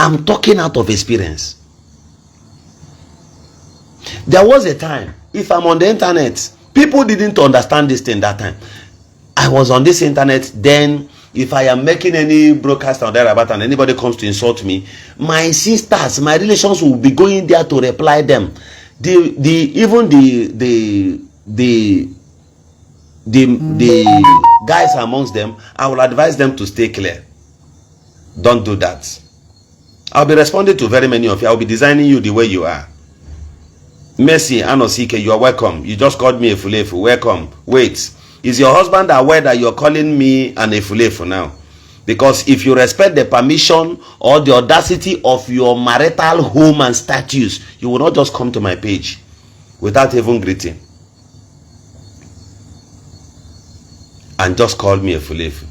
I'm talking out of experience. There was a time, if I'm on the internet, people didn't understand this thing that time. I was on this internet, then if I am making any broadcast on there about and anybody comes to insult me, my sisters, my relations will be going there to reply them. Even the guys amongst them, I will advise them to stay clear. Don't do that. I'll be responding to very many of you. I'll be designing you the way you are. Mercy, Anosike, you are welcome. You just called me a fulefu. Welcome. Wait. Is your husband aware that you're calling me an efulefu now? Because if you respect the permission or the audacity of your marital home and status, you will not just come to my page without even greeting and just call me a fulefu.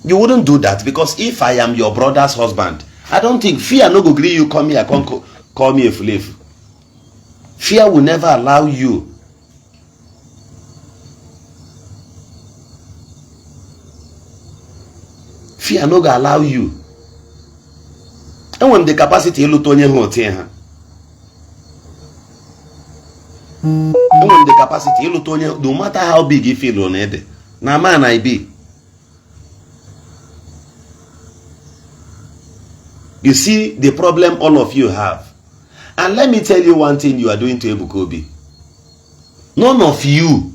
You wouldn't do that, because if I am your brother's husband, I don't think fear no go agree you come here, call me a fulefu. Fear will never allow you. Fear no go allow you. And when the capacity you Tonye Hotia. And when the capacity you Tonye, no matter how big you feel on it, na man I be. You see the problem all of you have. And let me tell you one thing you are doing to Ebukobi. None of you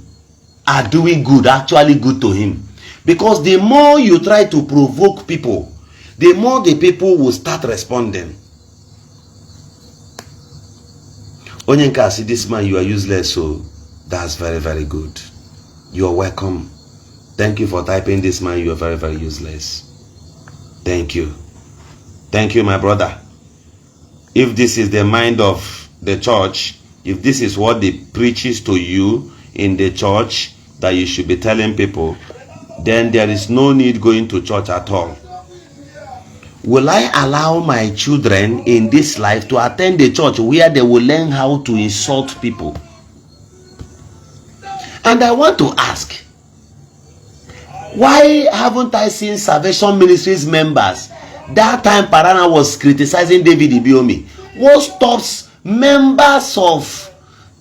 are doing good, actually good to him. Because the more you try to provoke people, the more the people will start responding. Onyenka, see this man, you are useless, so that's very, very good. You are welcome. Thank you for typing this man, you are very, very useless. Thank you. Thank you, my brother. If this is the mind of the church, if this is what they preaches to you in the church, that you should be telling people, then there is no need going to church at all. Will I allow my children in this life to attend the church where they will learn how to insult people? And I want to ask, why haven't I seen Salvation Ministries members? That time Parana was criticizing David Ibiomi. What stops members of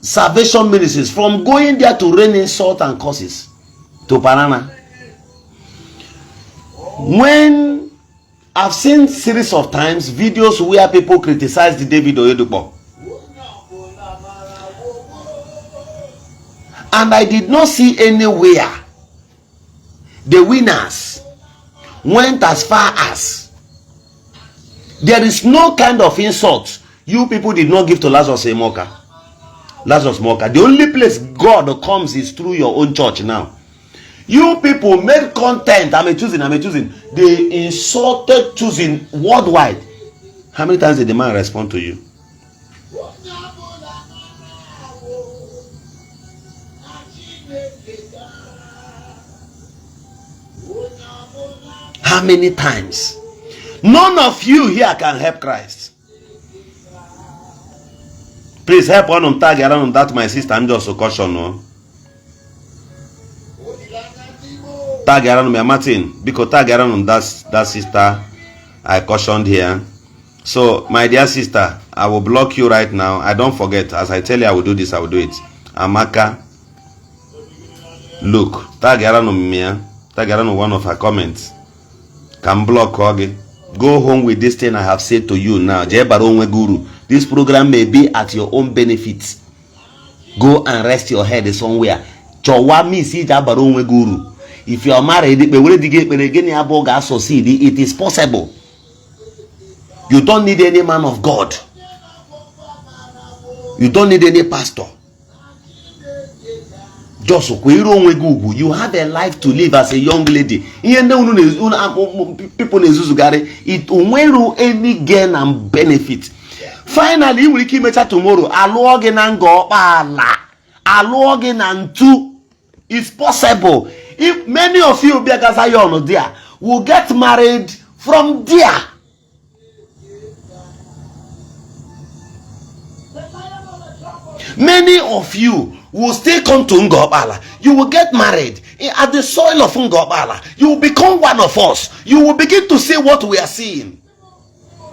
Salvation Ministries from going there to rain insult and curses to Parana? When I've seen series of times videos where people criticized David Oyedepo, and I did not see anywhere the winners went as far as there is no kind of insult you people did not give to Lazarus Moka. Lazarus Moka. The only place God comes is through your own church now. You people made content. I'm choosing. They insulted choosing worldwide. How many times did the man respond to you? How many times? None of you here can help Christ. Please help one on tag around that, my sister. I'm just a caution. No? Tag around me, Martin. Because tag around that sister I cautioned here. So, my dear sister, I will block you right now. I don't forget. As I tell you I will do this, I will do it. Amaka, look, tag around me. Tag around one of her comments. Can block Kogi. Go home with this thing I have said to you now. Guru. This program may be at your own benefit. Go and rest your head somewhere. Guru. If you are married, it is possible. You don't need any man of God. You don't need any pastor. Just you have a life to live as a young lady. People it will any gain and benefit. Finally, we keep it tomorrow. It's possible. If many of you be there will get married from there. Many of you will still come to Ngobala. You will get married at the soil of Ngobala. You will become one of us. You will begin to see what we are seeing.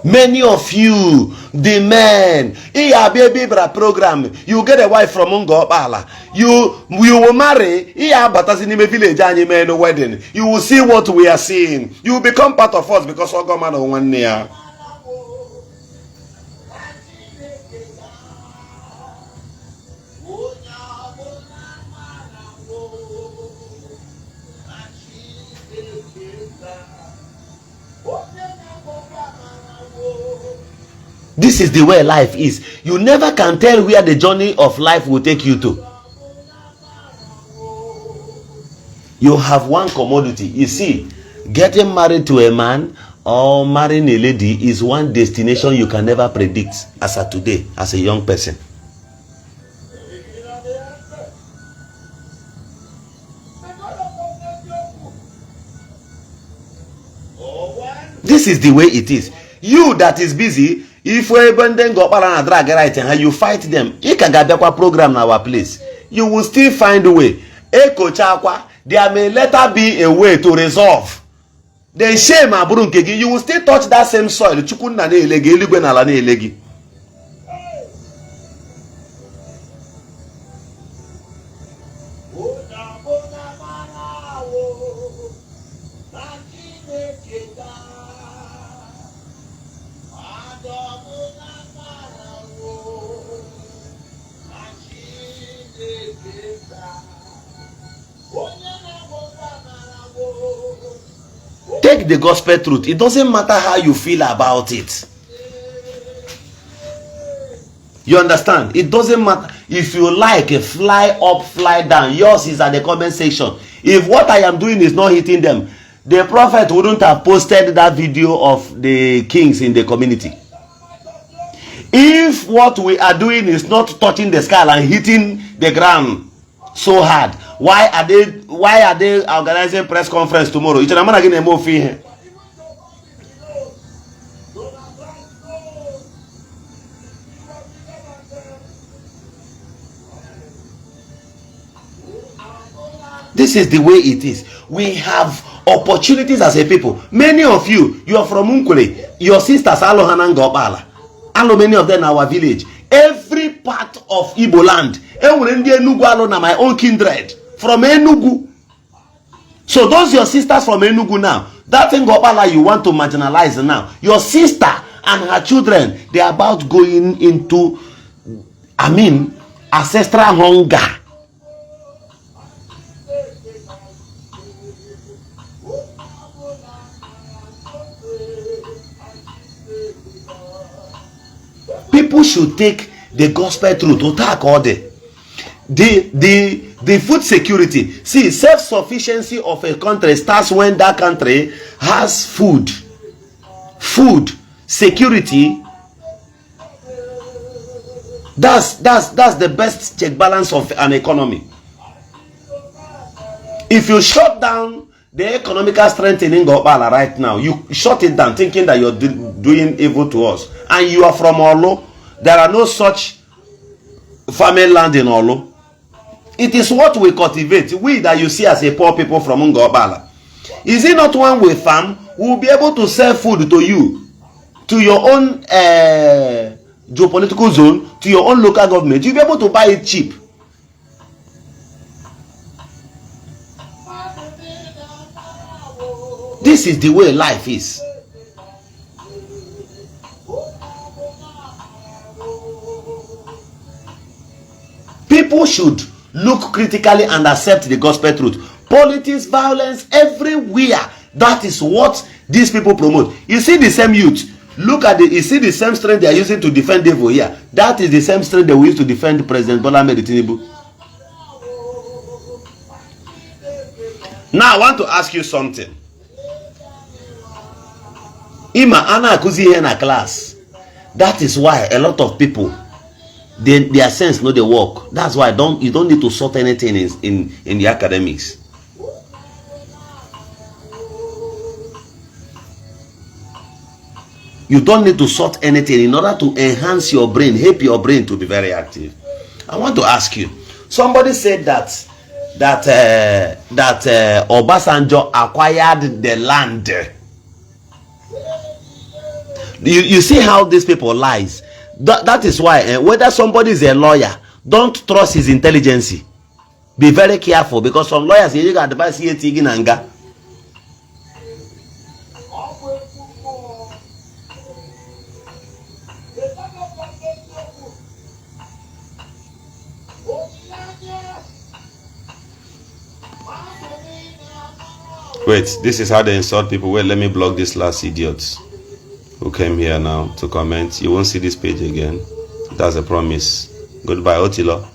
Many of you, the men, iya baby bra program, you get a wife from Ngopala. You will marry, iya batazi nime village and men wedding. You will see what we are seeing. You will become part of us because all man of 1 year. This is the way life is. You never can tell where the journey of life will take you to. You have one commodity. You see, getting married to a man or marrying a lady is one destination you can never predict as of today, as a young person. This is the way it is. You that is busy, if we then go and drag right and you fight them, you can get a program in our place. You will still find a way. There may later be a way to resolve. Then shame you will still touch that same soil. Take the gospel truth. It doesn't matter how you feel about it. You understand? It doesn't matter if you like a fly up, fly down. Yours is at the comment section. If what I am doing is not hitting them, the prophet wouldn't have posted that video of the kings in the community. If what we are doing is not touching the sky and hitting the ground so hard, why are they organizing press conference tomorrow? This is the way it is. We have opportunities as a people. Many of you are from Unkule. Your sisters Alohanan Gopala. Alo, many of them in our village. Every part of Igbo land. My own kindred. From Enugu. So those your sisters from Enugu now. That thing Gopala you want to marginalize now. Your sister and her children, they are about going into, ancestral hunger. People should take the gospel truth to attack all the food security. See, self-sufficiency of a country starts when that country has food security. That's the best check balance of an economy. If you shut down the economical strength in Ngopala right now, you shut it down thinking that you're doing evil to us, and you are from Olo. There are no such farming land in Olo. It is what we cultivate, we that you see as a poor people from Ngopala. Is it not when we farm, we will be able to sell food to you, to your own geopolitical zone, to your own local government? You'll be able to buy it cheap. This is the way life is. People should look critically and accept the gospel truth. Politics, violence, everywhere. That is what these people promote. You see the same youth. Look at you see the same strength they are using to defend devil here. That is the same strength they will use to defend President Bola Ahmed Tinubu. Now I want to ask you something. Ima ana akuzi here in a class. That is why a lot of people, their sense know they work. That's why you don't need to sort anything in the academics. You don't need to sort anything in order to enhance your brain, help your brain to be very active. I want to ask you. Somebody said that Obasanjo acquired the land. You see how these people lies. That is why whether somebody is a lawyer, don't trust his intelligence. Be very careful, because some lawyers you got advice here taking anger. Wait, this is how they insult people. Wait, let me block this last idiot who came here now to comment. You won't see this page again. That's a promise. Goodbye, Otilo.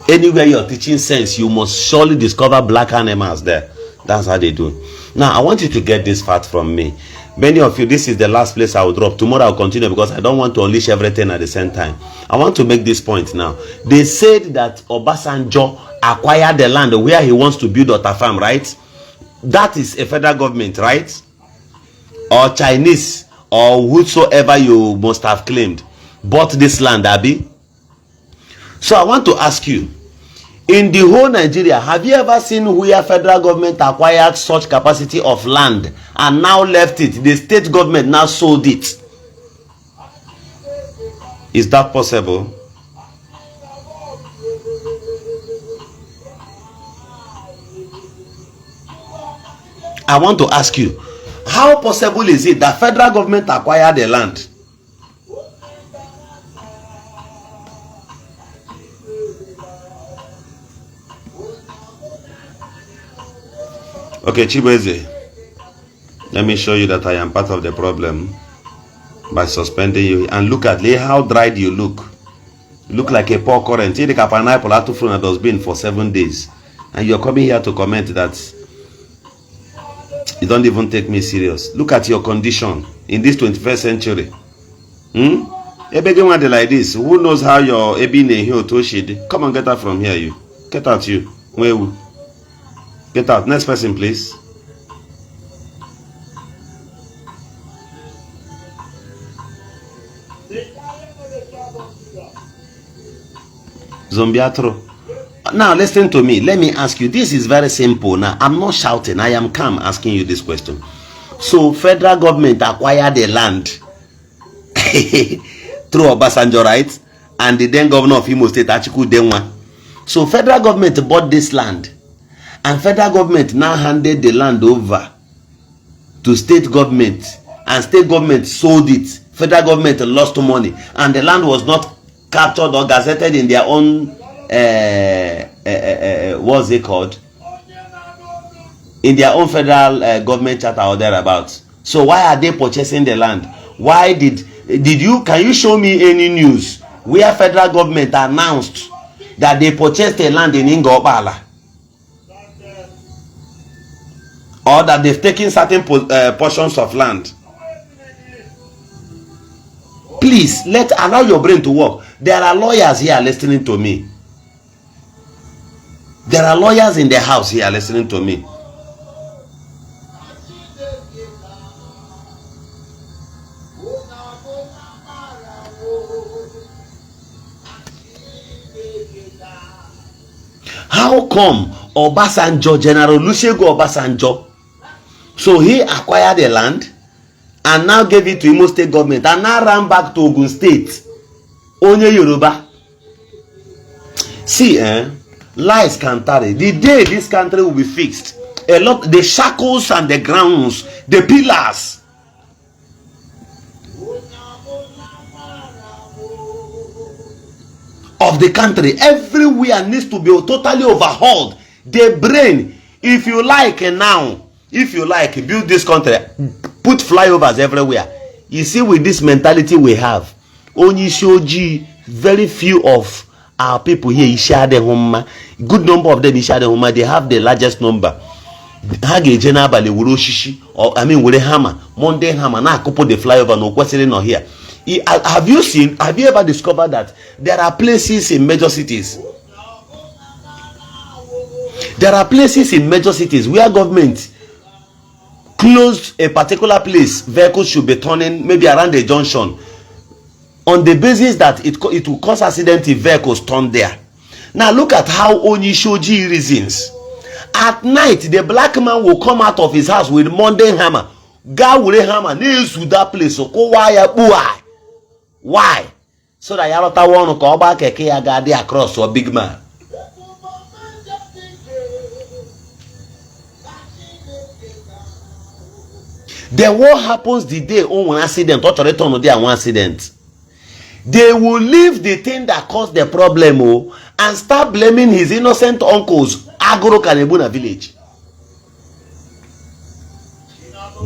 Anywhere you're teaching sense, you must surely discover black animals there. That's how they do. Now, I want you to get this fact from me. Many of you, this is the last place I will drop. Tomorrow I'll continue, because I don't want to unleash everything at the same time. I want to make this point now. They said that Obasanjo acquired the land where he wants to build a farm, right? That is a federal government, right? Or Chinese, or whosoever you must have claimed bought this land, Abi. So I want to ask you, in the whole Nigeria, have you ever seen where federal government acquired such capacity of land and now left it? The state government now sold it. Is that possible? I want to ask you, how possible is it that federal government acquired the land? Okay, Chibeze, let me show you that I am part of the problem by suspending you. And look at how dried you look. You look like a poor current. You take a pineapple out of a dustbin for 7 days, and you're coming here to comment that you don't even take me serious. Look at your condition in this 21st century. Everyone like this. Who knows how your Ebine here to come and get out from here, you. Get out, you. Where? Get out. Next person, please. Zombiatro. Now listen to me. Let me ask you. This is very simple. Now I'm not shouting. I am calm asking you this question. So federal government acquired the land through Obasanjo, right? And the then governor of Imo State, Achiku Denwa. So federal government bought this land, and federal government now handed the land over to state government, and state government sold it. Federal government lost money, and the land was not captured or gazetted in their own what's it called, in their own federal government charter or thereabouts. So why are they purchasing the land? Why did you, can you show me any news where federal government announced that they purchased a land in Ingobala, or that they've taken certain portions of land? Please allow your brain to work. There are lawyers here listening to me. There are lawyers in the house here listening to me. How come Obasanjo, General Olusegun Obasanjo, so he acquired the land and now gave it to Imo State government and now ran back to Ogun State? Onye Yoruba. See, lies can tarry. The day this country will be fixed, the shackles and the grounds, the pillars of the country everywhere needs to be totally overhauled. The brain, if you like now, if you like, build this country, put flyovers everywhere. You see, with this mentality we have, only shoji, very few of our people here, good number of them, they have the largest number. Or I mean with a hammer, Monday hammer, now couple the flyover, no question no here. Have you ever discovered that there are places in major cities? There are places in major cities where government closed a particular place, vehicles should be turning maybe around the junction, on the basis that it will cause accident if vehicles turn there. Now look at how Onyishoji reasons. At night, the black man will come out of his house with Monday hammer, Ga wure hammer na-ezu that place kụwa ya kpuwa. Why? So that ya lọta one ka ọgba keke ya ga dị across or big man. Then what happens the day on one accident or return on one accident? They will leave the thing that caused the problem and start blaming his innocent uncles Agoro Kanebuna village.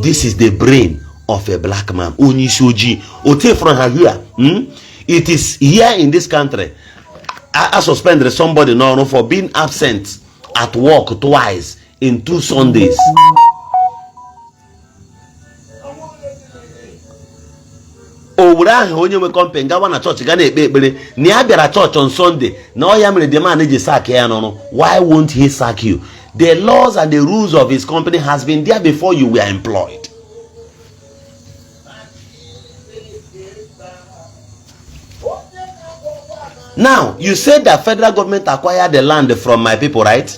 This is the brain of a black man. Onishoji. Ote from here. It is here in this country. I suspended somebody now for being absent at work twice in 2 Sundays. Onye we company gawa na church ga na-ekpe ekpere na ya bịara church on Sunday na ọ ya mere the man ji sack ya no. Why won't he sack you? The laws and the rules of his company has been there before you were employed. Now, you said that federal government acquired the land from my people, right?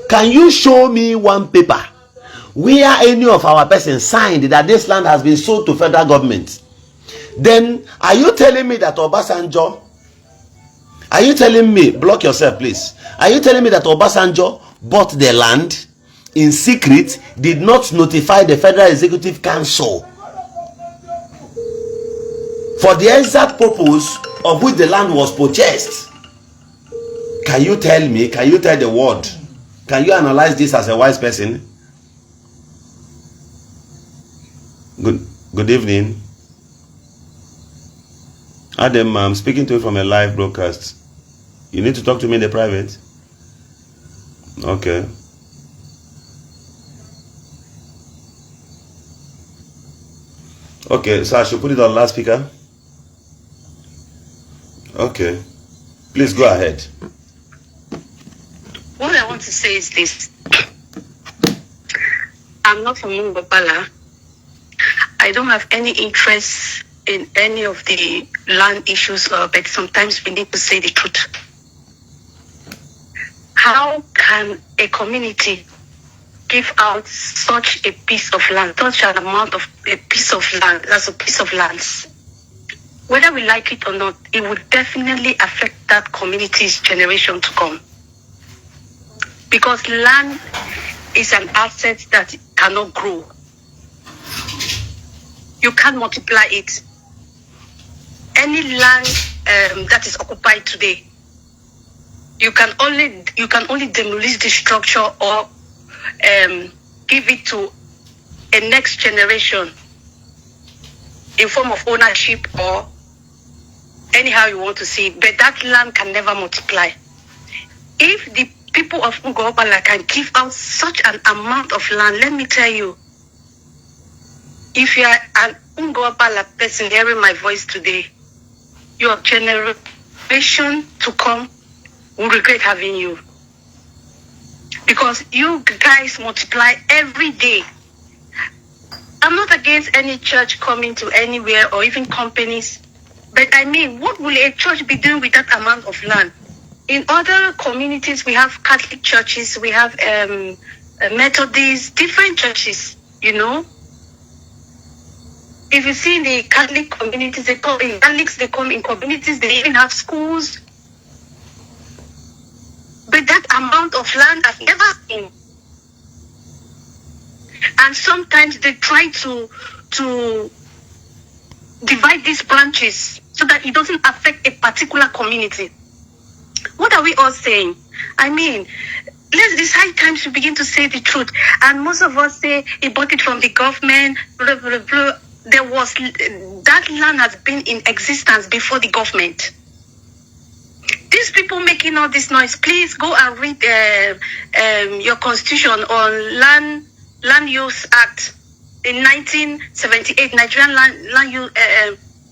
Can you show me one paper where any of our persons signed that this land has been sold to federal government? Then, are you telling me that Obasanjo, are you telling me, block yourself please, are you telling me that Obasanjo bought the land in secret, did not notify the Federal Executive Council for the exact purpose of which the land was purchased? Can you tell me, can you tell the world, can you analyze this as a wise person? Good evening. Adam, I'm speaking to you from a live broadcast. You need to talk to me in the private. Okay. Okay, so I should put it on loudspeaker. Okay. Please go ahead. What I want to say is this. I'm not from Mungopala. I don't have any interest in any of the land issues, but sometimes we need to say the truth. How can a community give out such a piece of land, such an amount of a piece of land, that's a piece of land? Whether we like it or not, it would definitely affect that community's generation to come. Because land is an asset that cannot grow. You can't multiply it. Any land that is occupied today, you can only demolish the structure or give it to a next generation in form of ownership or anyhow you want to see it. But that land can never multiply. If the people of Ngobala can give out such an amount of land, let me tell you, if you are an Ngobala person hearing my voice today, your generation to come will regret having you. Because you guys multiply every day. I'm not against any church coming to anywhere or even companies. But I mean, what will a church be doing with that amount of land? In other communities, we have Catholic churches, we have Methodists, different churches, you know. If you see in the Catholic communities, they come in Catholics, they come in communities, they even have schools. But that amount of land I've never seen. And sometimes they try to divide these branches so that it doesn't affect a particular community. What are we all saying? I mean, it's high time to begin to say the truth. And most of us say he bought it from the government, blah, blah, blah. That land has been in existence before the government. These people making all this noise, please go and read your constitution on Land Use Act in 1978, Nigerian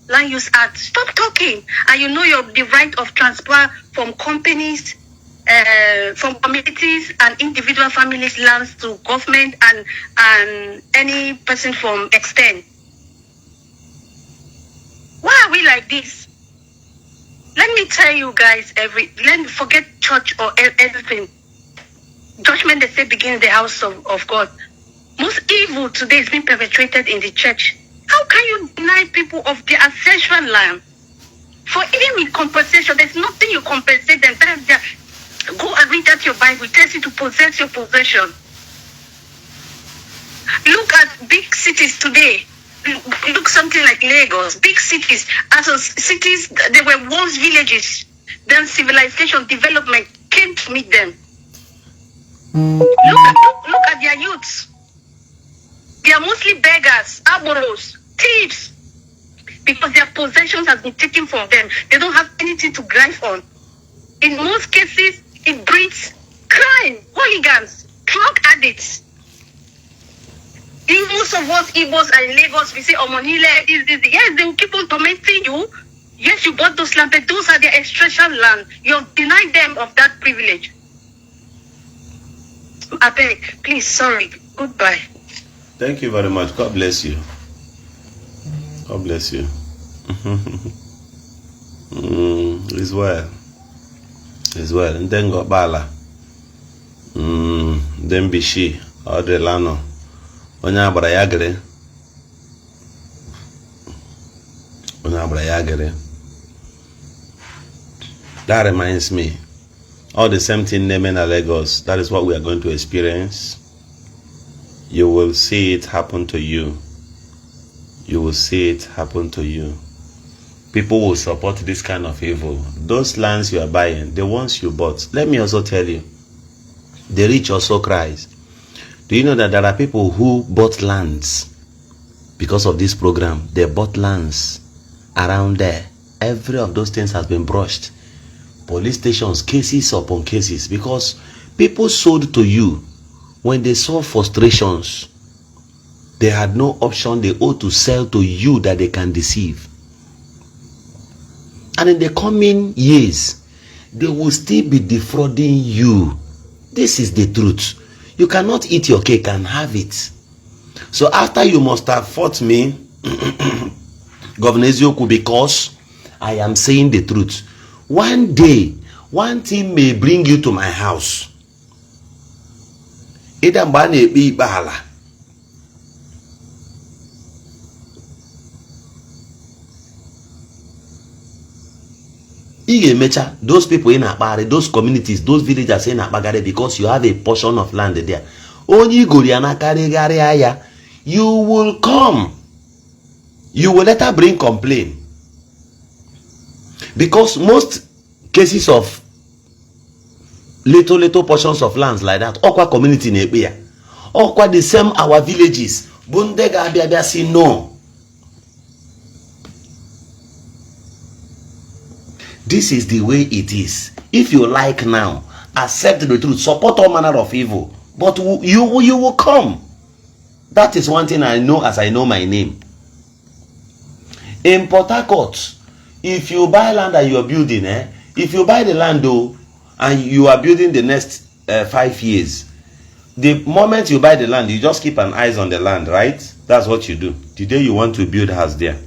Land Use Act. Stop talking, and you know the right of transfer from companies, from communities and individual families' lands to government and any person from extent. Why are we like this? Let me tell you guys, let me forget church or everything. Judgment, they say, begins in the house of God. evil today is being perpetrated in the church. How can you deny people of their ancestral land? For even with compensation, there's nothing you compensate them. Go and read that your Bible. It tells you to possess your possession. Look at big cities today. Look something like Lagos. Big cities. As cities, they were once villages. Then civilization, development came to meet them. Look at their youths. They are mostly beggars, arboros, thieves. Because their possessions have been taken from them. They don't have anything to grind on. In most cases, it breeds crime, hooligans, drug addicts. In most of us Igbos are in Lagos, we say, Omonile, this. Yes, they will keep on tormenting you. Yes, you bought those land, but those are their ancestral land. You've denied them of that privilege. I beg, please, sorry. Goodbye. Thank you very much. God bless you. God bless you. It's well. It's well. And then go bala. Then bishi. Audrelano. Onya abrayagere. That reminds me. All the same thing naming at Lagos. That is what we are going to experience. You will see it happen to you. You will see it happen to you. People will support this kind of evil. Those lands you are buying, the ones you bought. Let me also tell you, the rich also cries. Do you know that there are people who bought lands because of this program? They bought lands around there. Every of those things has been brushed. Police stations, cases upon cases, because people sold to you when they saw frustrations. They had no option. They ought to sell to you that they can deceive. And in the coming years, they will still be defrauding you. This is the truth. You cannot eat your cake and have it. So after you must have fought me, Governor Eziokwu, because I am saying the truth. One day, one thing may bring you to my house. Either mbane be bahala. Those people in Akbare, those communities, those villagers in Akbagare, because you have a portion of land there. Only Goriana Karigariaya, you will come. You will later bring complaint. Because most cases of little portions of lands like that, Okwa community in Ebia, Okwa the same our villages, Bundega Abia say no. This is the way it is. If you like now, accept the truth, support all manner of evil, but you will come. That is one thing I know as I know my name. In Port Harcourt, if you buy land that you are building, if you buy the land though, and you are building the next 5 years, the moment you buy the land, you just keep an eye on the land, right? That's what you do. The day you want to build a house there,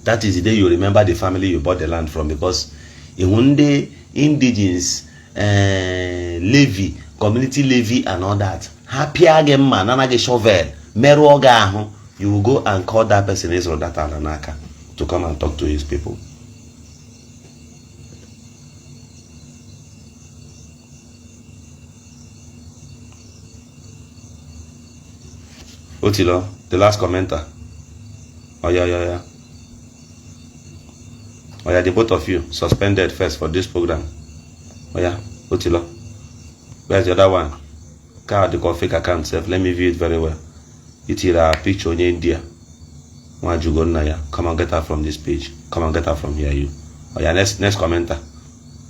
that is the day you remember the family you bought the land from, because in one day, indigenous, levy, community levy and all that, happy again man, nanage shovel, meru, you will go and call that person Eziokwu to come and talk to his people. Otilo, the last commenter. Oh yeah. Oh yeah, the both of you suspended first for this program. Oh yeah, Otilo. Where's the other one? The fake account self. Let me view it very well. It's a picture in India. Come and get her from this page. Come and get her from here, you. Oh yeah, next commenter.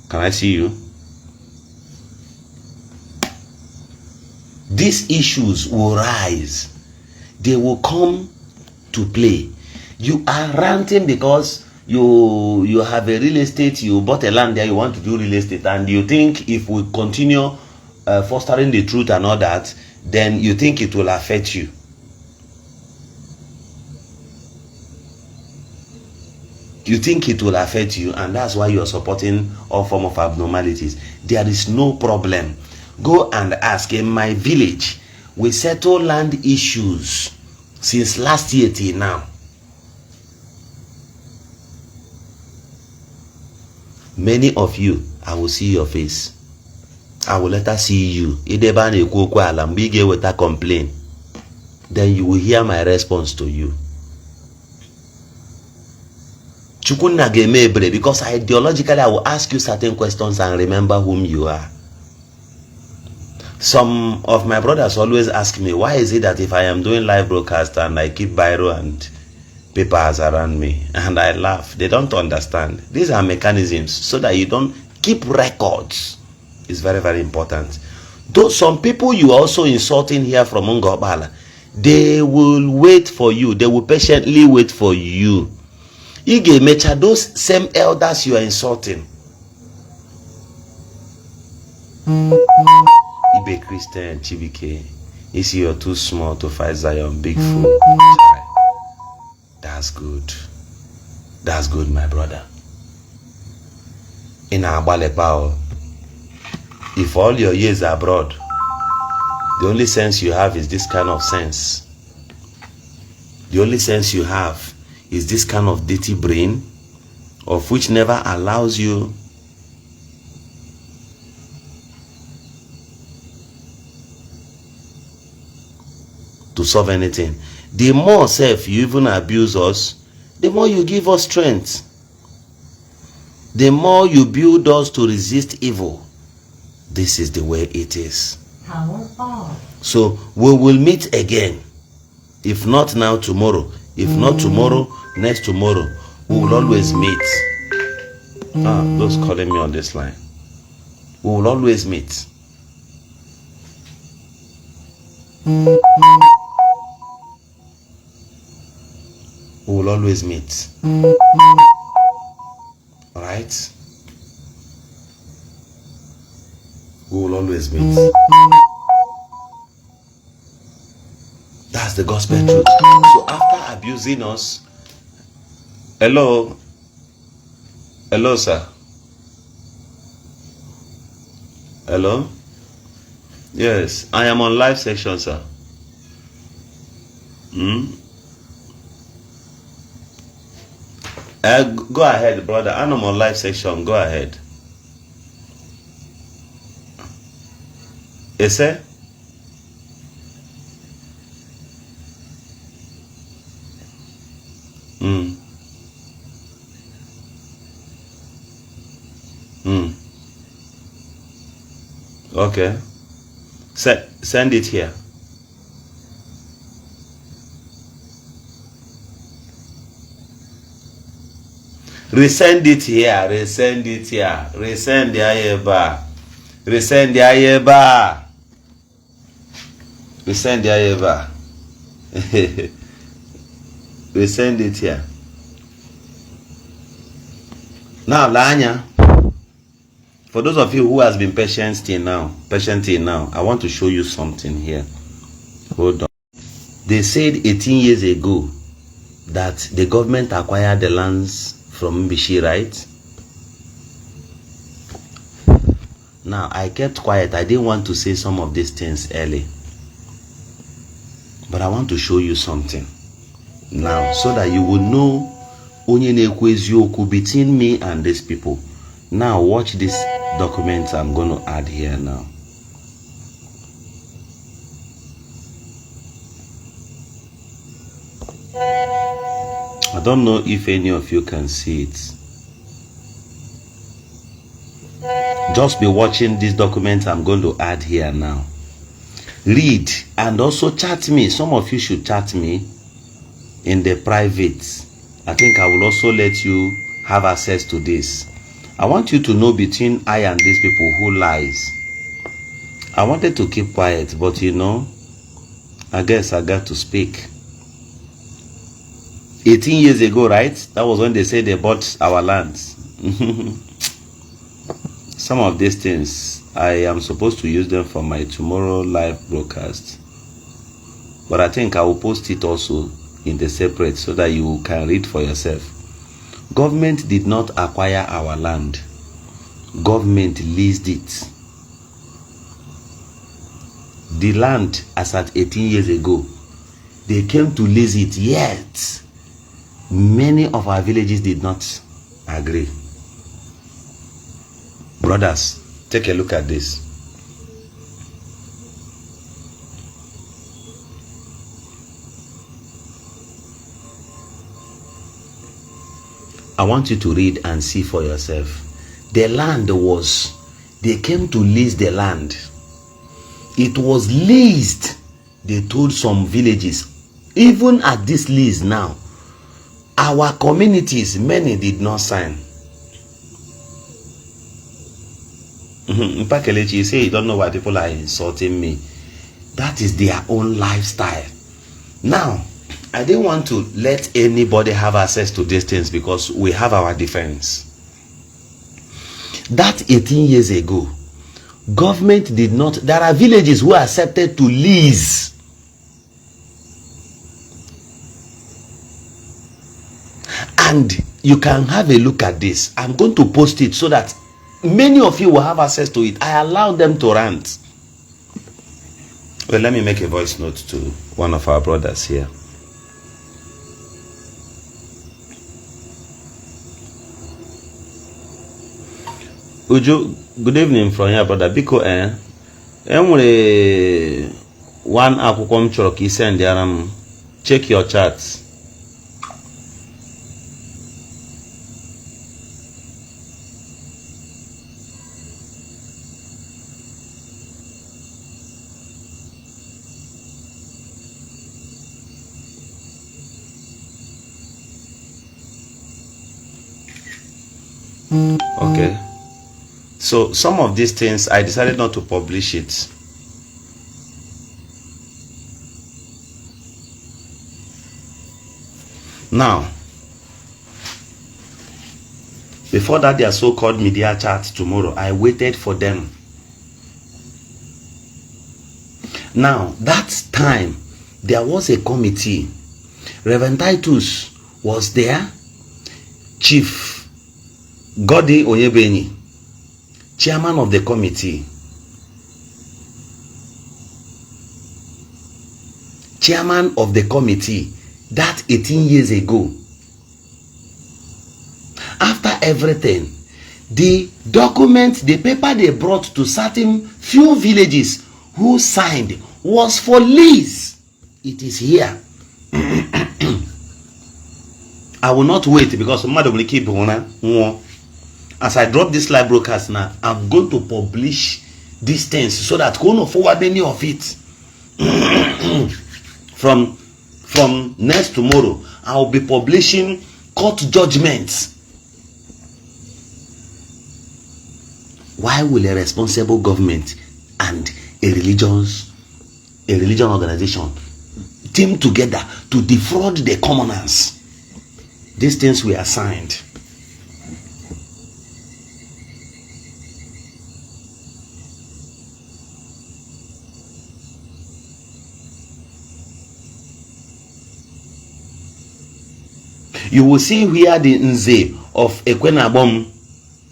Can I see you? These issues will rise. They will come to play. You are ranting because you have a real estate, you bought a land there, you want to do real estate, and you think if we continue fostering the truth and all that, then you think it will affect you. You think it will affect you, and that's why you are supporting all form of abnormalities. There is no problem. Go and ask in my village We settle land issues since last year till now. Many of you, I will see your face. I will later see you. With a complaint. Then you will hear my response to you. Because ideologically I will ask you certain questions and remember whom you are. Some of my brothers always ask me, why is it that if I am doing live broadcast and I keep biro and papers around me, and I laugh? They don't understand. These are mechanisms so that you don't keep records. It's very, very important. Though some people you are also insulting here from Ngobala, they will wait for you. They will patiently wait for you. Ige mecha, those same elders you are insulting. Ibe Christian, Chibike, you see you're too small to fight Zion, big fool. That's good. That's good, my brother. In Abalepao, if all your years are abroad, the only sense you have is this kind of sense. The only sense you have is this kind of dirty brain, of which never allows you to solve anything. The more self you even abuse us, the more you give us strength. The more you build us to resist evil. This is the way it is. So we will meet again. If not now, tomorrow. If not tomorrow, next tomorrow. We will always meet. Those calling me on this line. We will always meet. We will always meet. Alright? We will always meet. That's the gospel truth. So after abusing us, hello, sir. Hello. Yes, I am on live section, sir. Go ahead, brother. I'm on live section. Go ahead. Is it? Okay. Send it here. Resend it here. Resend it here. Resend the ayeba. Resend the ayeba. Resend the ayeba. Resend it here. Now, Lanya, for those of you who has been patient till now, I want to show you something here. Hold on. They said 18 years ago that the government acquired the lands from Mbishi, right? Now, I kept quiet. I didn't want to say some of these things early. But I want to show you something now so that you will know Eziokwu between me and these people. Now, watch this document I'm going to add here now. I don't know if any of you can see it. Just be watching this document I'm going to add here now. Read and also chat me. Some of you should chat me in the private. I think I will also let you have access to this. I want you to know between I and these people who lies. I wanted to keep quiet, but you know, I guess I got to speak. 18 years ago, right? That was when they said they bought our lands. Some of these things, I am supposed to use them for my tomorrow live broadcast. But I think I will post it also in the separate so that you can read for yourself. Government did not acquire our land. Government leased it. The land, as at 18 years ago, they came to lease it, yet many of our villages did not agree. Brothers, take a look at this. I want you to read and see for yourself. The land was, they came to lease the land. It was leased. They told some villages, even at this lease now, our communities, many did not sign. Mpakelechi, you say you don't know why people are insulting me. That is their own lifestyle. Now, I didn't want to let anybody have access to these things because we have our defense. That 18 years ago, government did not, there are villages who accepted to lease. And you can have a look at this. I'm going to post it so that many of you will have access to it. I allow them to rant. Well, let me make a voice note to one of our brothers here. Uju, good evening from your brother. Biko, one akwụkwọ m chọrọ ka send yaram. Check your charts. Okay. So some of these things I decided not to publish it. Now, before that their so-called media chat tomorrow, I waited for them. Now, that time there was a committee. Reverend Titus was there. Chief Godi Oyebeni, chairman of the committee. Chairman of the committee, that 18 years ago. After everything, the document, the paper they brought to certain few villages who signed was for lease. It is here. I will not wait because madam will keep on. As I drop this live broadcast now, I'm going to publish these things so that going to forward any of it. from next tomorrow, I'll be publishing court judgments. Why will a responsible government and a religion organization team together to defraud the commoners? These things were assigned. You will see where the Nze of Ekwenabom,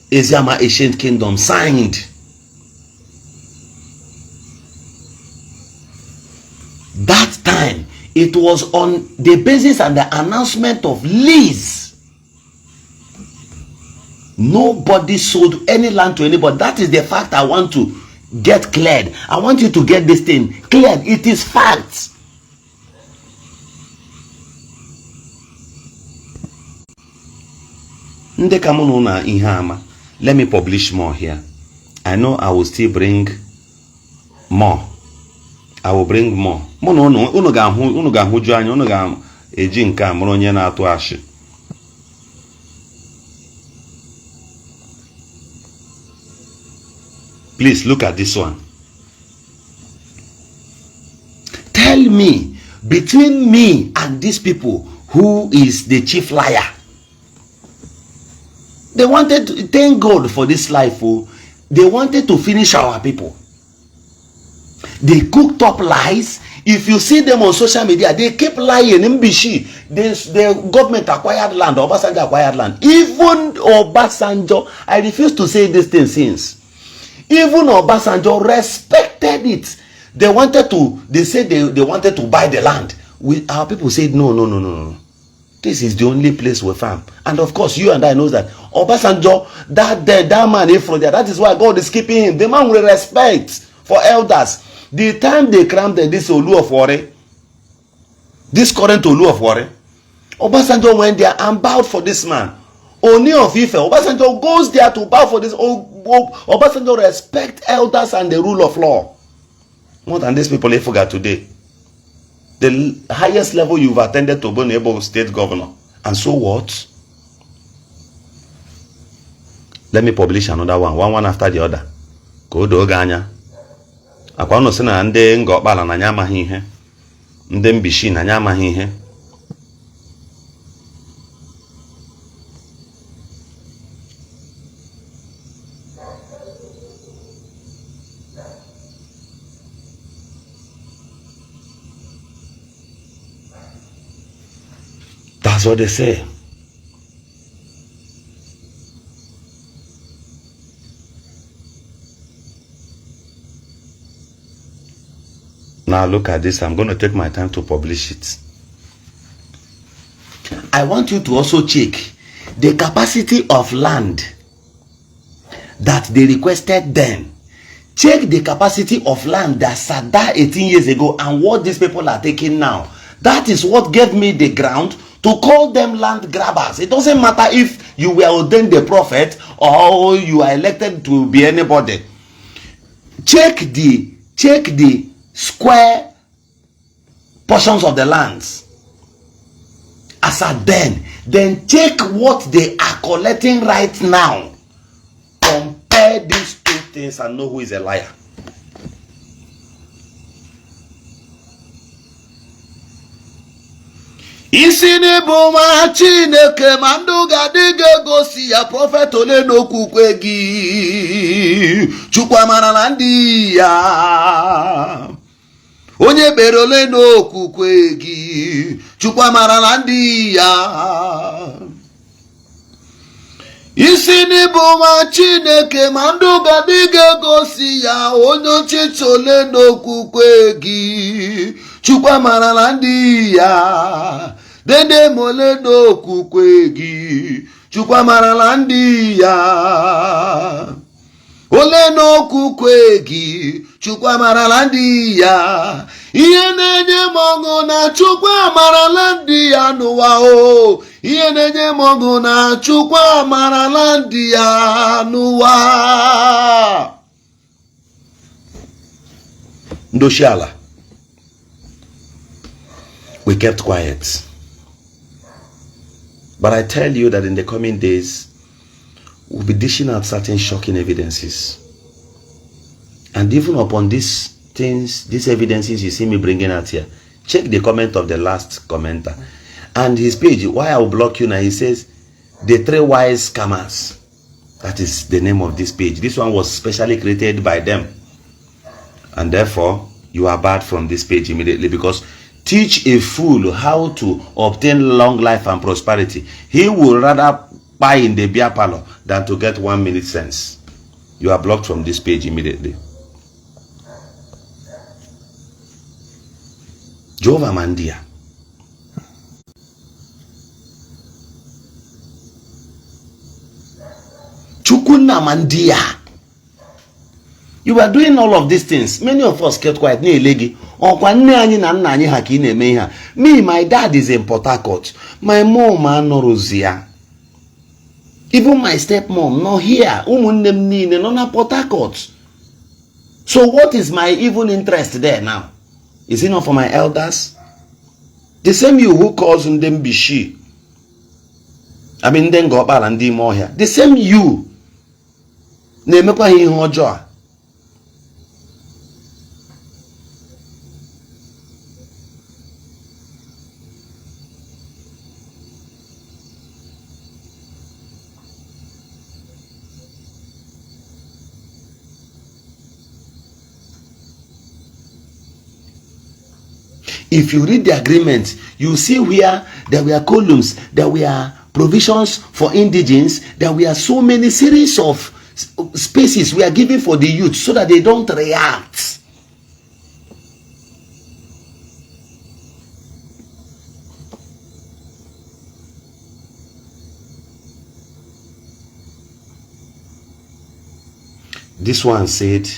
Eziama Ancient Kingdom signed. That time, it was on the basis and the announcement of lease. Nobody sold any land to anybody. That is the fact I want to get cleared. I want you to get this thing cleared. It is facts. Let me publish more here. I know I will still bring more. I will bring more. Please look at this one. Tell me, between me and these people, who is the chief liar? They wanted to thank God for this life. They wanted to finish our people. They cooked up lies. If you see them on social media, they keep lying. The government acquired land. Obasanjo acquired land. Even Obasanjo, I refuse to say this thing since. Even Obasanjo respected it. They said they wanted to buy the land. Our people said, no. This is the only place we farm. And of course, you and I know that Obasanjo, that man in front there, that is why God is keeping him. The man will respect for elders. The time they crammed this Olu of Warri, this current Olu of Warri, Obasanjo went there and bowed for this man. Oni of Ife, Obasanjo goes there to bow for this. Obasanjo respect elders and the rule of law. More than these people they forgot today. The highest level you've attended to be able state governor. And so what? Let me publish another one after the other. Go do Ganya. Akwano sena nde ngokbala na nyama ihe. Nde mbishi na nyama ihe. That's what they say. Now look at this. I'm going to take my time to publish it. I want you to also check the capacity of land that they requested then. Check the capacity of land that sat there 18 years ago and what these people are taking now. That is what gave me the ground to call them land grabbers. It doesn't matter if you were ordained a prophet or you are elected to be anybody. Check the square portions of the lands as at then check what they are collecting right now. Compare these two things and know who is a liar. Isini buma Chineke manduga dige gosi ya prophet ole no kukwegi chukwa marala ndi ya onye bere ole no kukwegi chukwa marala ndi ya Isini buma Chineke manduga dige gosi ya onye chichi ole no kukwegi chukwa marala ndi ya dede mole no kukwegi chukwa marala ndi ya ole no kukwegi chukwa marala ndi ya ihe nenye mongo na chukwa marala ndi ya nuwa o ihe nenye mongo na chukwa marala ndi ya nuwa ndoshiala. We kept quiet. But I tell you that in the coming days, we'll be dishing out certain shocking evidences. And even upon these things, these evidences you see me bringing out here, check the comment of the last commenter. And his page, why I will block you now, he says, the 3 wise scammers. That is the name of this page. This one was specially created by them. And therefore, you are barred from this page immediately because teach a fool how to obtain long life and prosperity. He will rather buy in the beer parlor than to get 1 minute sense. You are blocked from this page immediately. Jehovah Mandia. Chukuna Mandia. You are doing all of these things. Many of us kept quiet. Me, my dad is in Port Harcourt. My mom, Norozia. Even my stepmom, not here. Not Port Harcourt. So what is my even interest there now? Is it not for my elders? The same you who calls them Bishi. I mean, then go back and do more here. The same you. If you read the agreement, you see where there were columns, there were provisions for indigents, there were so many series of spaces we are giving for the youth so that they don't react. This one said,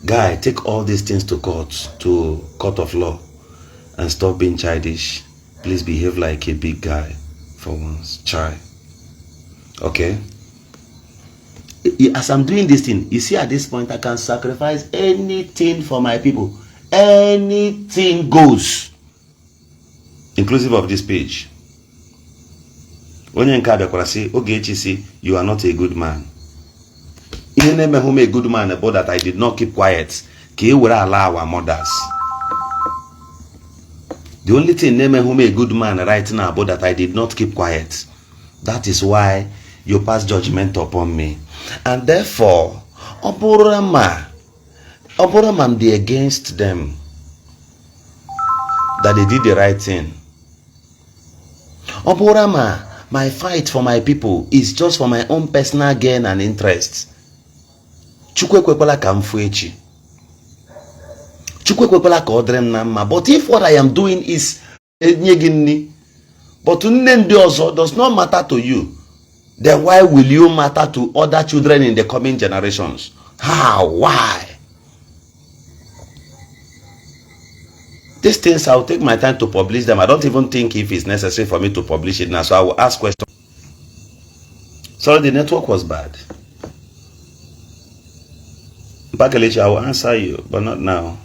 guy, take all these things to court of law and stop being childish. Please behave like a big guy for once. Try. Okay? As I'm doing this thing, you see at this point, I can sacrifice anything for my people. Anything goes. Inclusive of this page. Onye nke abịakwara sị, Ogechi sị, you are not a good man. Ihe na-eme home a good man about that I did not keep quiet. Ka e were allow our mothers. The only thing na-eme home a good man right now about that I did not keep quiet. That is why you pass judgment upon me. And therefore, Oburama be against them. That they did the right thing. Oburama, my fight for my people is just for my own personal gain and interest. Chukwekwepela ka mfu echi. Chukwekwepela ka odrem na mma. But if what I am doing is but nne ndị ọzọ does not matter to you, then why will you matter to other children in the coming generations? How? Why? These things, I'll take my time to publish them. I don't even think if it's necessary for me to publish it now. So I will ask questions. Sorry, the network was bad. Bakalechi, I will answer you, but not now.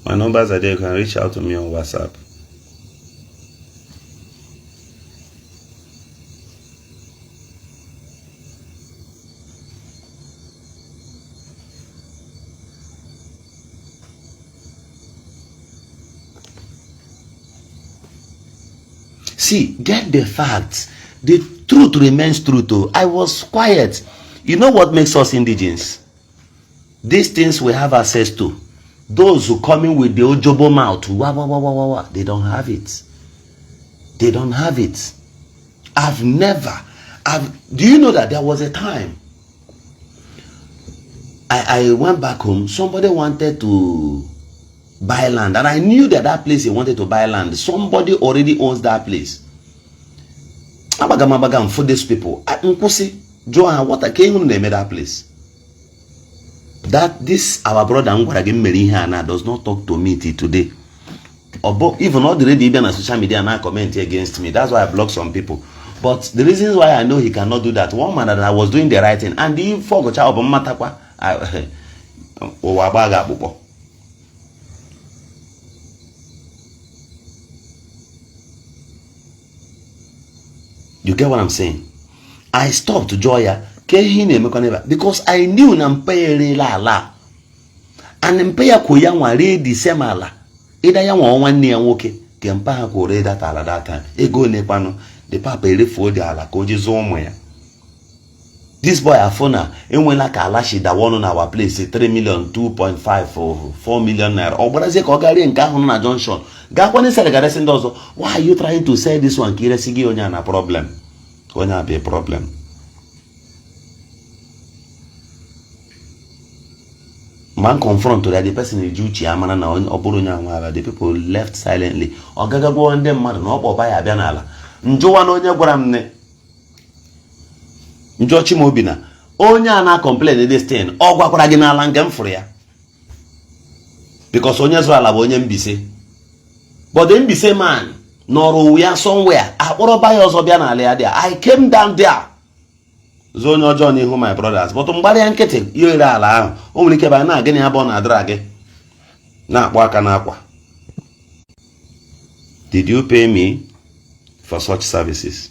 My numbers are there. You can reach out to me on WhatsApp. See, get the facts. The truth remains true too. I was quiet. You know what makes us indigens? These things we have access to. Those who come in with the ojobo mouth, wah, wah, wah, wah, wah, wah, they don't have it. They don't have it. Do you know that there was a time I went back home, somebody wanted to buy land, and I knew that place he wanted to buy land, somebody already owns that place. Abagam for these people. Johan, what came when they made that place? That this our brother Ngwaragim does not talk to me till today. Even all the radio on social media now comment against me. That's why I block some people. But the reasons why I know he cannot do that, one man that I was doing the right thing, and he forgot you get what I'm saying? I stopped Joya because I knew Nampere la and Mpea Koyanwa read the semala. Either young one near woke, Gampa ko read that ala that time. Ego nepano, the papa for the ala koji somewhere. This boy Afona, and when like Alashi that one on our place, 3 million, 2.5 or 4 million naira. Or Brazil Kogari and Kahuna Junction. Gakwane said the why are you trying to say this one? Kira Sigi Onyana problem. Onya be a problem. Man confront to that the person is Juchi Amana na Oburunya Wala, the people left silently. Or Gagago and them mother no by Abianala. Njoa no Guramne Njochi Mobina. Onya na complain this thing. Or Guakuragina Langam for ya. Because Onya's Wala Bonyam Bise. But then Bise man, nor we are somewhere. I came down there. Zono Johnny, who my brothers, but Umbari and Ketting, you're only Cabana, getting a bon a drag. Not Wakanaqua. Did you pay me for such services?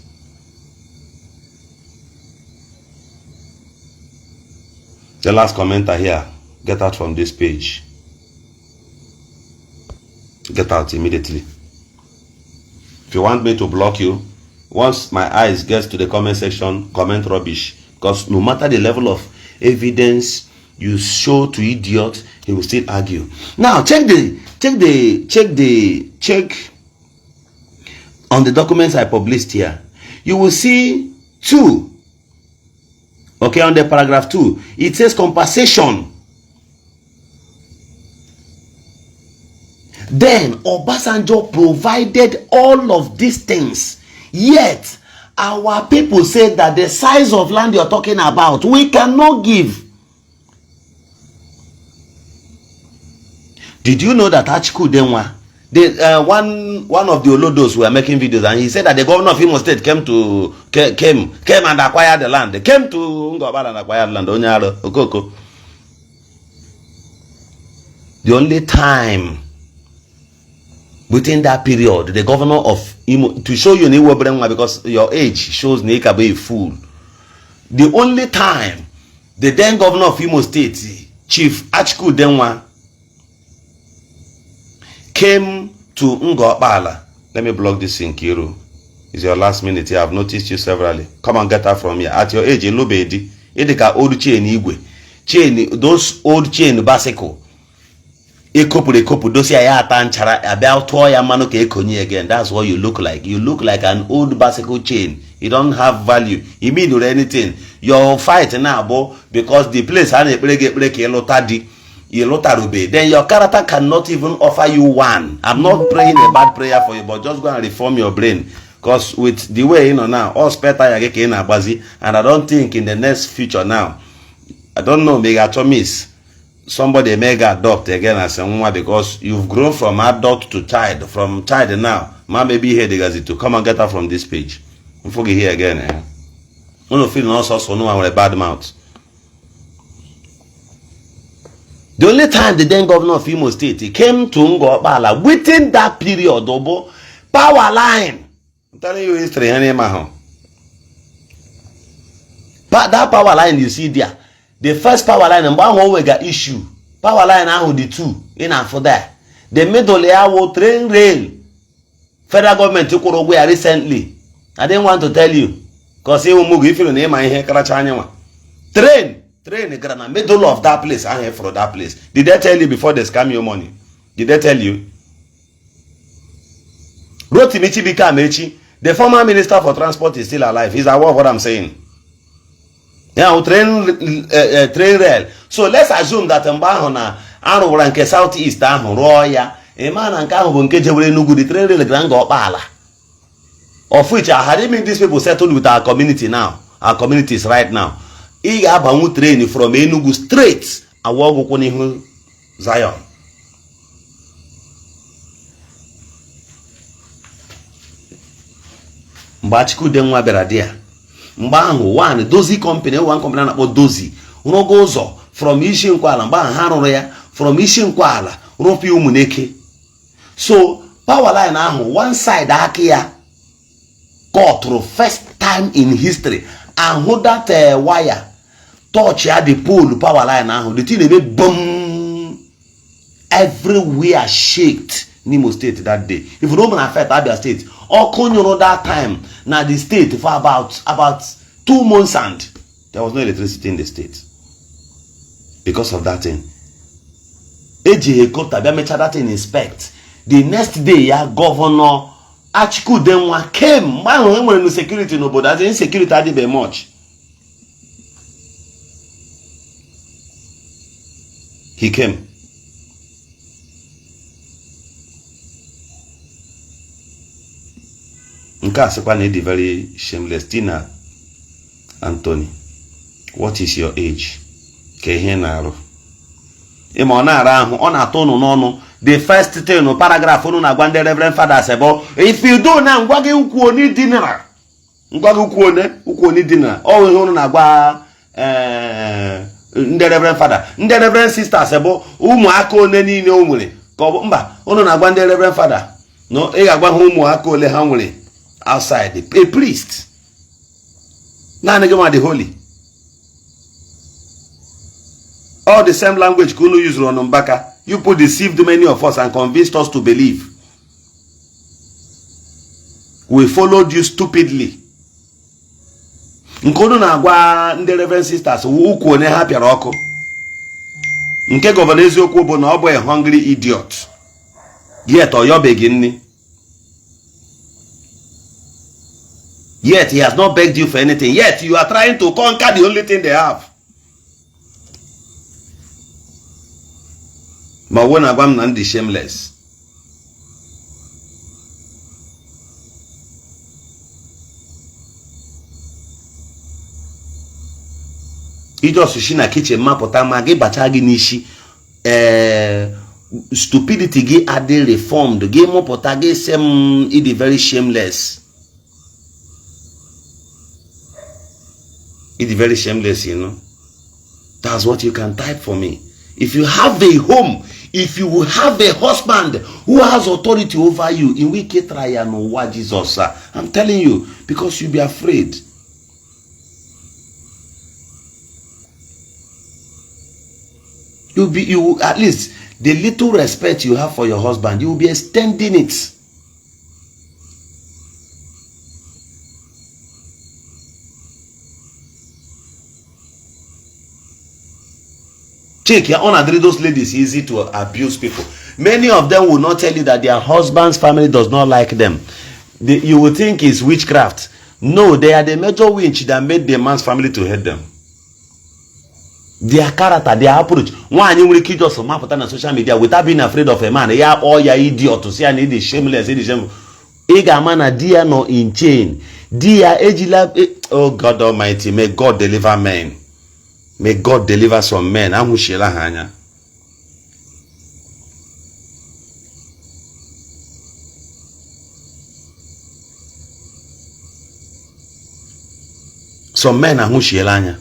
The last commenter here, get out from this page. Get out immediately. If you want me to block you, once my eyes gets to the comment section, comment rubbish. Because no matter the level of evidence you show to idiot, he will still argue. Now check on the documents I published here. You will see 2. Okay, on the paragraph 2, it says compensation. Then Obasanjo provided all of these things. Yet our people said that the size of land you're talking about, we cannot give. Did you know that Achiku Denwa, one of the Olodos were making videos, and he said that the governor of Imo State came and acquired the land. They came to Ngobala and acquired land. Onyaro, Okoko. The only time within that period, the governor of Imo, to show you because your age shows Nika be a fool. The only time the then governor of Imo State, Chief Achiku Denwa, came to Ngobala. Let me block this in Kiru. It's your last minute here. I've noticed you severally. Come and get her from here. At your age, a little baby. It's old chain igwe. Chain, those old chain bicycle. Ekopu dosi ayata nchara about toya mano ke ekonyi again. That's what you look like. You look like an old bicycle chain. You don't have value. You mean or anything. You're fighting now, bo, because the place has a break then your character cannot even offer you one. I'm not praying a bad prayer for you, but just go and reform your brain. Because with the way now, all spare tire in Abazi, and I don't think in the next future now, I don't know, megatomies, somebody may adopt again as someone, because you've grown from adult to child, from child now. Man may be here to come and get her from this page. Don't forget here again. I don't feel no sauce for no one with a bad mouth. The only time the then governor of Imo State, he came to Ngobala within that period, Obo, power line. I'm telling you history, that power line you see there, the first power line, and one we got issue. Power line now the two in and for that. The middle layer will train rail. Federal government took over recently. I didn't want to tell you, because he will move if you name my hair. Train in the middle of that place. I'm here for that place. Did they tell you before they scam your money? Did they tell you? Rotimichi Bikamechi, the former minister for transport, is still alive. He's aware of what I'm saying. Yeah, train rail. So let's assume that Mbahona Aruranke Southeast Roya, a man and Kahunke Nugu, the train rail Grand Gopala. Of which I had even these people settled with our community now, our communities right now. He have a train from Enugu straight and walk on Zion. Mbachiku Denwa Beradia. Mbango one dozy company, one company about dozy. Uno goes from Ishin Kuala, Mban Haroya, from Ishin Kuala, Ropi Umuneke. So power line one side Akia got through first time in history and hold that wire. Touch ya the pole power line now. The thing they boom everywhere shaked Nimo State that day. If you don't affect Abia State, or Konyo that time, now the state for about 2 months and there was no electricity in the state. Because of that thing. AJ Hekota Biamecha that thing inspect. The next day, ya Governor Achiku Denwa came. Man, when security no, but that's insecurity I did very much. He came. Nka very shameless. Tina Anthony, what is your age? The first thing, paragraph, the Reverend Father said, if you do now, what you need dinner? Dinner. Oh, the Reverend Father, the Reverend Sister Sebo, Umuako Neni no money. Mba, na gwa the Reverend Father. No, gwa Umuako le hungry outside. A priest. Now the holy. All the same language Kunu use on Mbaka. You put deceived many of us and convinced us to believe. We followed you stupidly. Nkono na agwa ndị Reverend Sisters ukwu one ha pịara ọkụ. Nke Governor Eziokwu bụ na ọ bụ a hungry idiot. Yet oyobeghi nni. Yet he has not begged you for anything. Yet you are trying to conquer the only thing they have. Ma wona agwa na ndị shameless. Ijo sushi na kitchen mapụta ma gị bacha gị n'isi stupidity get added reformed, get more potage some it is very shameless. It is very shameless, you know. That's what you can type for me. If you have a home, if you have a husband who has authority over you, in which try and know what Jesus, I'm telling you, because you'll be afraid. You at least the little respect you have for your husband, you will be extending it. Check your honor, those ladies easy to abuse people. Many of them will not tell you that their husband's family does not like them. You will think it's witchcraft. No, they are the major witch that made the man's family to hate them. Their character, their approach. One you will keep just map on social media without being afraid of a man. Yeah, or ya idiot to say I need shameless, Ega man dear no in chain. Dear age, oh God Almighty, may God deliver men. May God deliver some men. Amushela hanya. Some men are hanya.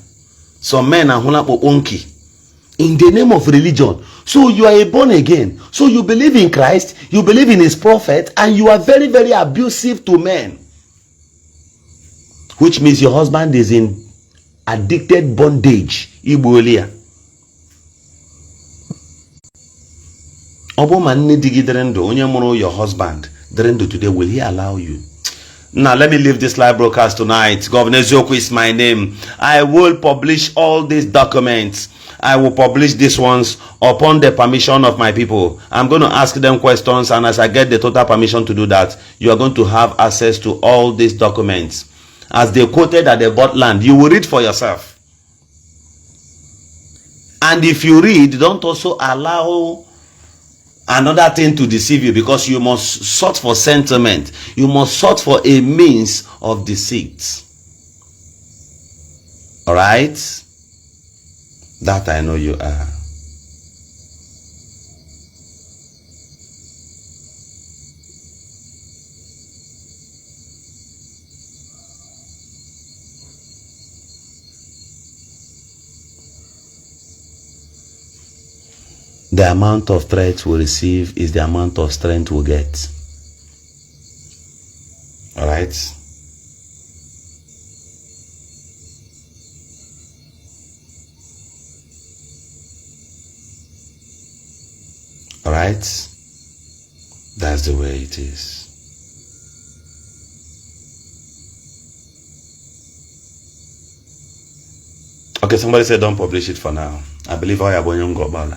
Some men are onki. In the name of religion. So you are a born again. So you believe in Christ, you believe in his prophet, and you are very, very abusive to men. Which means your husband is in addicted bondage. Ibuolia. Oboman digidrendo, onyamoro your husband. Drendo today, will he allow you? Now let me leave this live broadcast tonight. Governor Eziokwu is my name. I will publish all these documents. I will publish these ones upon the permission of my people. I'm going to ask them questions, and as I get the total permission to do that, you are going to have access to all these documents. As they quoted at the bought land, you will read for yourself. And if you read, don't also allow another thing to deceive you, because you must sort for sentiment. You must sort for a means of deceit. All right? That I know you are. The amount of threats we receive is the amount of strength we get. All right? All right? That's the way it is. Okay, somebody said don't publish it for now. I believe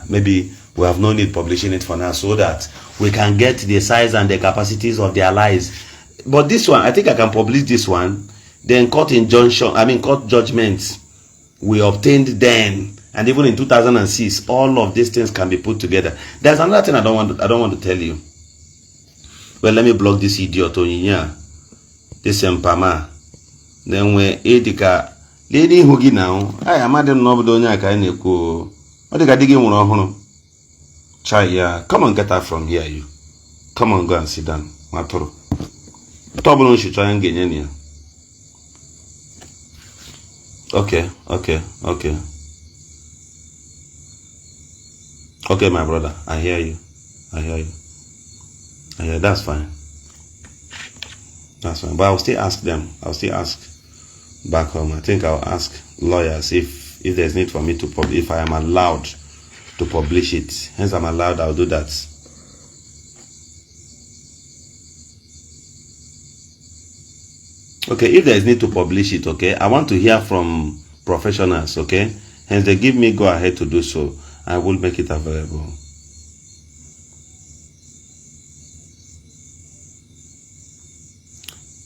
maybe we have no need publishing it for now, so that we can get the size and the capacities of their lies. But this one, I think I can publish this one. Then court judgments we obtained then, and even in 2006, all of these things can be put together. There's another thing I don't want to tell you. Well, let me block this idiot Oninya. This empama. Then we edika lady hugi now. I am madam nobodonya kaineko. What the digging one? Chaya, come on, get out from here, you. Come on, go and sit down. Matoro. Tobulon should try and get in here. Okay. Okay, my brother. I hear you. That's fine. That's fine. But I'll still ask them. I'll still ask back home. I think I'll ask lawyers if there's need for me to publish, if I am allowed to publish it. Hence I'm allowed, I'll do that. Okay, if there's need to publish it, okay, I want to hear from professionals, okay? Hence they give me go ahead to do so. I will make it available.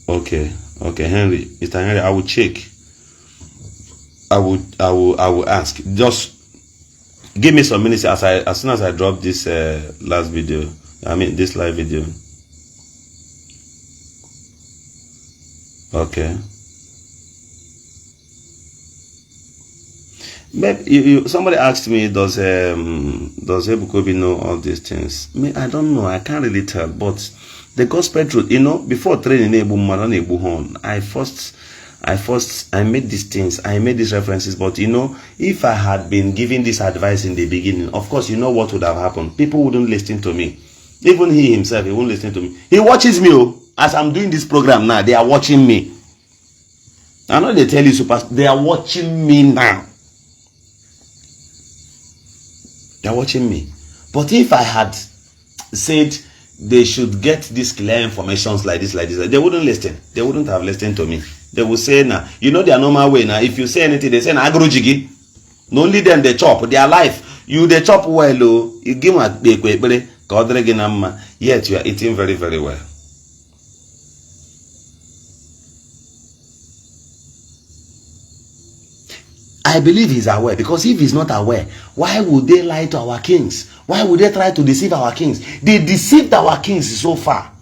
Okay, Henry, Mr. Henry, I will check. I will ask. Just give me some minutes as soon as I drop this last video. This live video. Okay. Maybe somebody asked me, does Ebukobi know all these things? I don't know. I can't really tell. But the gospel truth, before training I made these things, I made these references. But if I had been giving this advice in the beginning, of course, what would have happened? People wouldn't listen to me. Even he himself, he won't listen to me. He watches me. As I'm doing this program now, they are watching me. I know they tell you they are watching me now. They are watching me. But if I had said they should get these clear informations like this, they wouldn't listen. They wouldn't have listened to me. They would say, now, their normal way now. If you say anything, they say, nah, agrojigi. No, only them they chop. Their life. You they chop well, you give them yet you are eating very, very well. I believe he's aware, because if he's not aware, why would they lie to our kings? Why would they try to deceive our kings? They deceived our kings so far.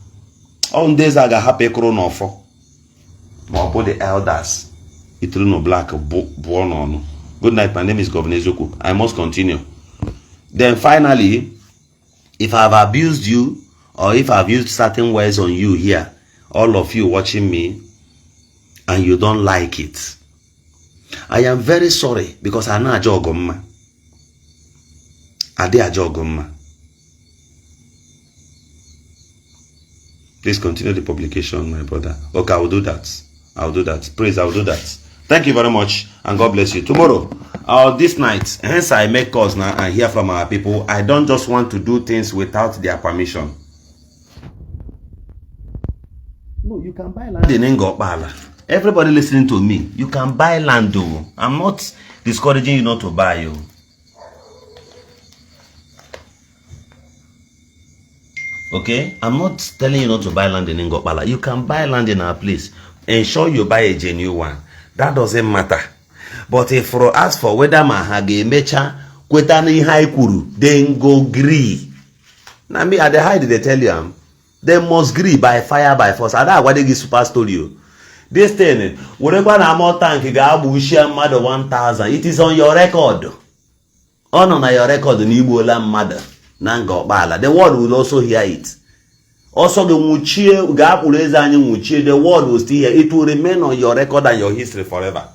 On days I got happy chrono for the elders. It no black born on. Good night, my name is Governor Eziokwu. I must continue. Then finally, if I've abused you, or if I've used certain words on you here, all of you watching me, and you don't like it, I am very sorry, because I know a jogomma. I did a jogomma. Please continue the publication, my brother. Okay, I will do that. I will do that. Praise, I will do that. Thank you very much, and God bless you. Tomorrow, or this night, hence I make calls now and hear from our people. I don't just want to do things without their permission. No, you can buy land in Ngopala. Everybody listening to me, you can buy land though. I'm not discouraging you not to buy you. Okay? I'm not telling you not to buy land in Ngopala. You can buy land in our place. Ensure you buy a genuine one. That doesn't matter. But if for ask for whether mahage mecha kwetani high kuru, then go agree. Now me at the high they tell you they must agree by fire by force. I don't what they give super story. This thing, whatever amount tank you got share mother 1,000. It is on your record. On your record, Nibola mother. Nanga bala. The world will also hear it. Also, the world will still hear it. It will remain on your record and your history forever.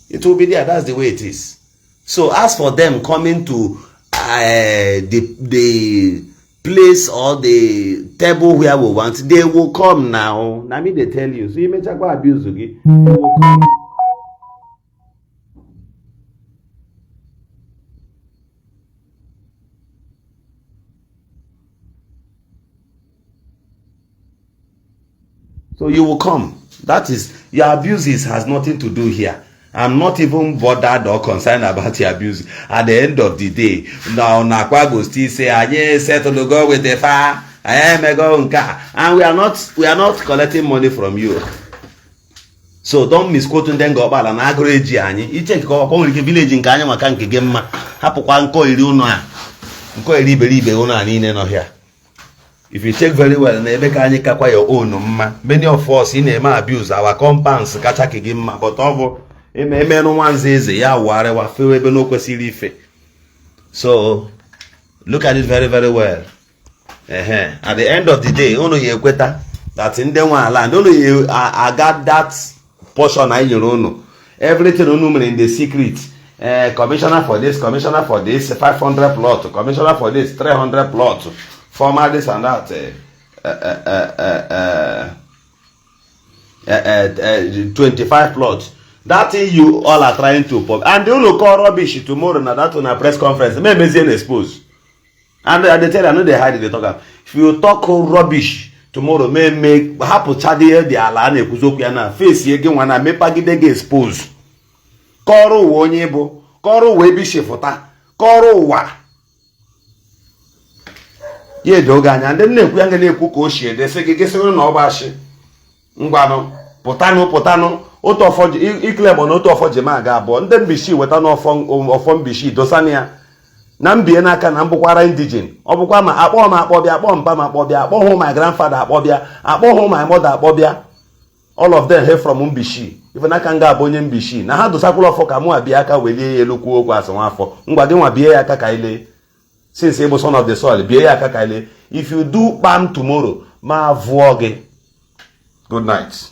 It will be there. That's the way it is. So, as for them coming to the place or the table where we want, they will come now. Now me they tell you. So you may check what abuse again. They will come. So you will come. That is, your abuses has nothing to do here. I'm not even bothered or concerned about your abuse. At the end of the day, now Nakwago still say, "I settle to go with the fire. I am a go car," and we are not collecting money from you. So don't misquote them go bala na agroji anyi. You take go upon the village in Kanya Makanki Gemma. Hapukwa nko iri uno a. Nko iri believe uno ani no here. If you check very well, na ebe ka anyi kakwa your own mma. Many of us in abuse our compounds kacha kigimma, but over so look at it very, very well. At the end of the day, only you equator that in the one land, only you I got that portion I know. Everything in the secret. Commissioner for this, 500 plot, commissioner for this, 300 plot, former this and that. 25 plots. That thing you all are trying to pop. And they will call rubbish tomorrow now that on a press conference. Maybe expose. And they tell you, I know they hide they talk about. If you talk rubbish tomorrow, may make happen chadi the alane kuzokiana face again when I make pagide expose. Koro wonyebo, koro webi shefota, koro wa. Ye doganya, and then neku yange neku koshi, they say geseno no bashi. Ngwano, potano. Oto for iklebo no to for jema ga bo ndem bishi weta no ofon bishi dosania na mbie na aka na mbukwara indigene obukwa ma akpobia akpo mpa ma akpobia akpo hu my grandfather akpobia akpo hu my mother akpobia all of them hail from Mbishi ife n'aka nga abụ onye mbishi na ha dosakwala ọfọ ka mụ abịa aka welie ya elu kwuo okwu asị nwafọ ngwa gị nwa bie ya aka ka ile since ịbụ son of the soil bie ya aka ka ile if you do kpam tomorrow ma vụọ gị. Good night.